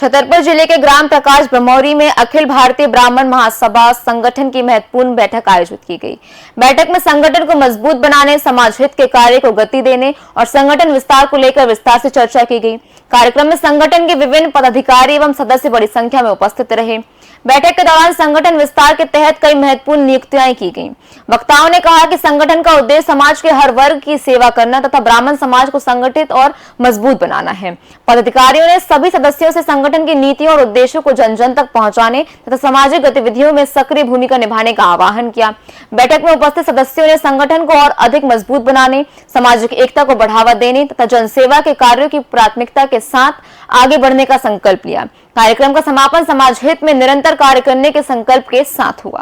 छतरपुर जिले के ग्राम प्रकाश ब्रह्मौरी में अखिल भारतीय ब्राह्मण महासभा संगठन की महत्वपूर्ण बैठक आयोजित की गई। बैठक में संगठन को मजबूत बनाने, समाज हित के कार्य को गति देने और संगठन विस्तार को लेकर विस्तार से चर्चा की गई। कार्यक्रम में संगठन के विभिन्न पदाधिकारी एवं सदस्य बड़ी संख्या में उपस्थित रहे। बैठक के दौरान संगठन विस्तार के तहत कई महत्वपूर्ण नियुक्तियां की गईं। वक्ताओं ने कहा कि संगठन का उद्देश्य समाज के हर वर्ग की सेवा करना तथा ब्राह्मण समाज को संगठित और मजबूत बनाना है। पदाधिकारियों ने सभी सदस्यों से संगठन की नीतियों और उद्देश्यों को जन जन तक पहुंचाने तथा सामाजिक गतिविधियों में सक्रिय भूमिका निभाने का आह्वान किया। बैठक में उपस्थित सदस्यों ने संगठन को और अधिक मजबूत बनाने, सामाजिक एकता को बढ़ावा देने तथा जनसेवा के कार्यों की प्राथमिकता के साथ आगे बढ़ने का संकल्प लिया। कार्यक्रम का समापन समाज हित में निरंतर कार्य करने के संकल्प के साथ हुआ।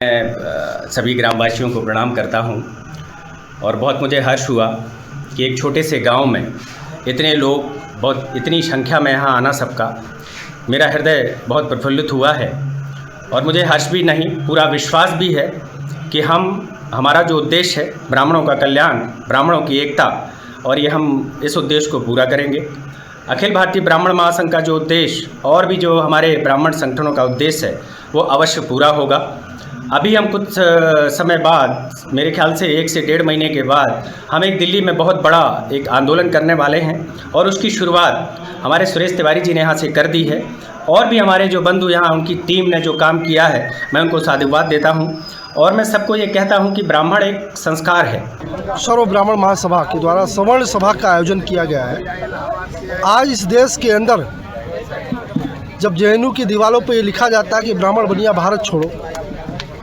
मैं सभी ग्रामवासियों को प्रणाम करता हूं और बहुत मुझे हर्ष हुआ कि एक छोटे से गांव में इतने लोग, इतनी संख्या में यहाँ आना सबका, मेरा हृदय बहुत प्रफुल्लित हुआ है। और मुझे हर्ष भी नहीं, पूरा विश्वास भी है कि हमारा जो उद्देश्य है ब्राह्मणों का कल्याण, ब्राह्मणों की एकता, और ये हम इस उद्देश्य को पूरा करेंगे। अखिल भारतीय ब्राह्मण महासंघ का जो उद्देश्य और भी जो हमारे ब्राह्मण संगठनों का उद्देश्य है वो अवश्य पूरा होगा। अभी हम कुछ समय बाद, मेरे ख्याल से 1 से 1.5 महीने के बाद, हम एक दिल्ली में बहुत बड़ा एक आंदोलन करने वाले हैं और उसकी शुरुआत हमारे सुरेश तिवारी जी ने यहाँ से कर दी है। और भी हमारे जो बंधु यहाँ, उनकी टीम ने जो काम किया है, मैं उनको साधुवाद देता हूँ। और मैं सबको ये कहता हूँ कि ब्राह्मण एक संस्कार है। सर्व ब्राह्मण महासभा के द्वारा सवर्ण सभा का आयोजन किया गया है। आज इस देश के अंदर जब जेएनयू की दीवारों पर ये लिखा जाता है कि ब्राह्मण बनिया भारत छोड़ो,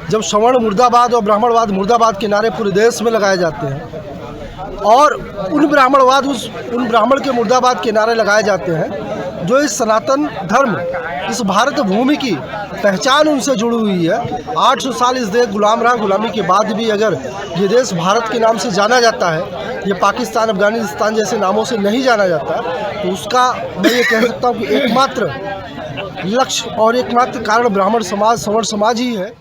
जब सवर्ण मुर्दाबाद और ब्राह्मणवाद मुर्दाबाद के नारे पूरे देश में लगाए जाते हैं और उन ब्राह्मण के मुर्दाबाद के नारे लगाए जाते हैं जो इस सनातन धर्म, इस भारत भूमि की पहचान उनसे जुड़ी हुई है। 800 साल इस देश गुलाम रहा, गुलामी के बाद भी अगर ये देश भारत के नाम से जाना जाता है, ये पाकिस्तान, अफगानिस्तान जैसे नामों से नहीं जाना जाता, तो उसका मैं ये कह सकता हूँ कि एकमात्र लक्ष्य और एकमात्र कारण ब्राह्मण समाज, सवर्ण समाज ही है।